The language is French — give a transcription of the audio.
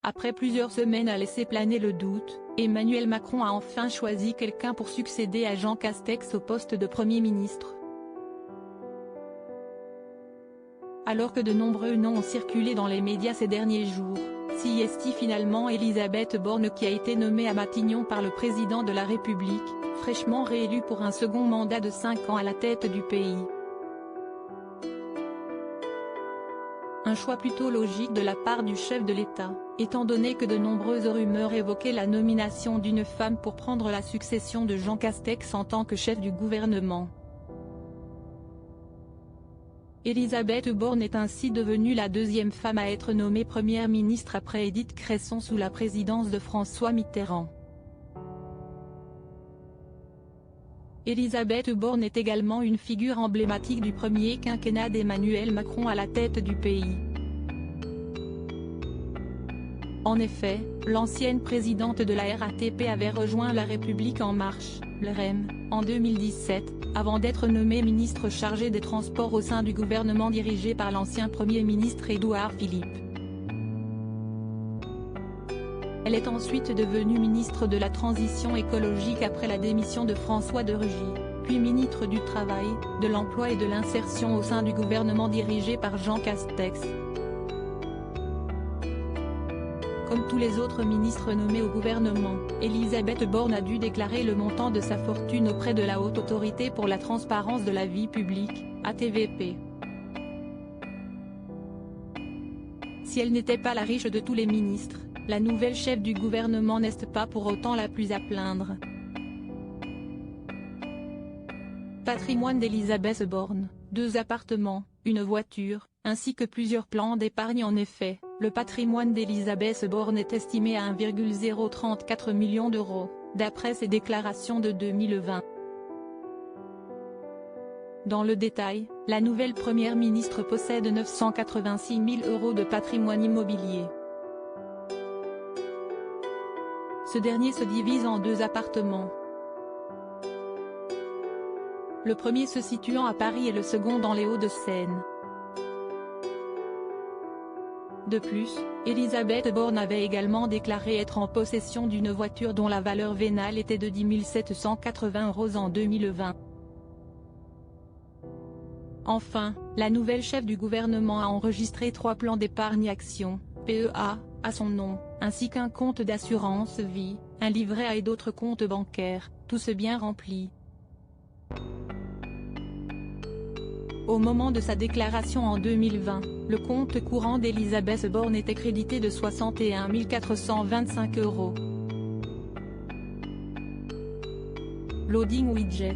Après plusieurs semaines à laisser planer le doute, Emmanuel Macron a enfin choisi quelqu'un pour succéder à Jean Castex au poste de Premier ministre. Alors que de nombreux noms ont circulé dans les médias ces derniers jours, s'y est finalement Elisabeth Borne qui a été nommée à Matignon par le président de la République, fraîchement réélu pour un second mandat de 5 ans à la tête du pays. Un choix plutôt logique de la part du chef de l'État, étant donné que de nombreuses rumeurs évoquaient la nomination d'une femme pour prendre la succession de Jean Castex en tant que chef du gouvernement. Elisabeth Borne est ainsi devenue la deuxième femme à être nommée Première ministre après Édith Cresson sous la présidence de François Mitterrand. Elisabeth Borne est également une figure emblématique du premier quinquennat d'Emmanuel Macron à la tête du pays. En effet, l'ancienne présidente de la RATP avait rejoint La République En Marche, le REM, en 2017, avant d'être nommée ministre chargée des Transports au sein du gouvernement dirigé par l'ancien Premier ministre Édouard Philippe. Elle est ensuite devenue ministre de la Transition écologique après la démission de François de Rugy, puis ministre du Travail, de l'Emploi et de l'Insertion au sein du gouvernement dirigé par Jean Castex. Comme tous les autres ministres nommés au gouvernement, Elisabeth Borne a dû déclarer le montant de sa fortune auprès de la Haute Autorité pour la Transparence de la Vie Publique, HATVP. Si elle n'était pas la riche de tous les ministres, la nouvelle chef du gouvernement n'est pas pour autant la plus à plaindre. Patrimoine d'Elisabeth Borne, 2 appartements, une voiture, ainsi que plusieurs plans d'épargne. En effet, le patrimoine d'Elisabeth Borne est estimé à 1,034 millions d'euros, d'après ses déclarations de 2020. Dans le détail, la nouvelle première ministre possède 986 000 euros de patrimoine immobilier. Ce dernier se divise en 2 appartements. Le premier se situant à Paris et le second dans les Hauts-de-Seine. De plus, Elisabeth Borne avait également déclaré être en possession d'une voiture dont la valeur vénale était de 10 780 euros en 2020. Enfin, la nouvelle chef du gouvernement a enregistré 3 plans d'épargne action, PEA, à son nom, ainsi qu'un compte d'assurance vie, un livret A et d'autres comptes bancaires, tous bien remplis. Au moment de sa déclaration en 2020, le compte courant d'Elisabeth Borne était crédité de 61 425 euros. Loading widget.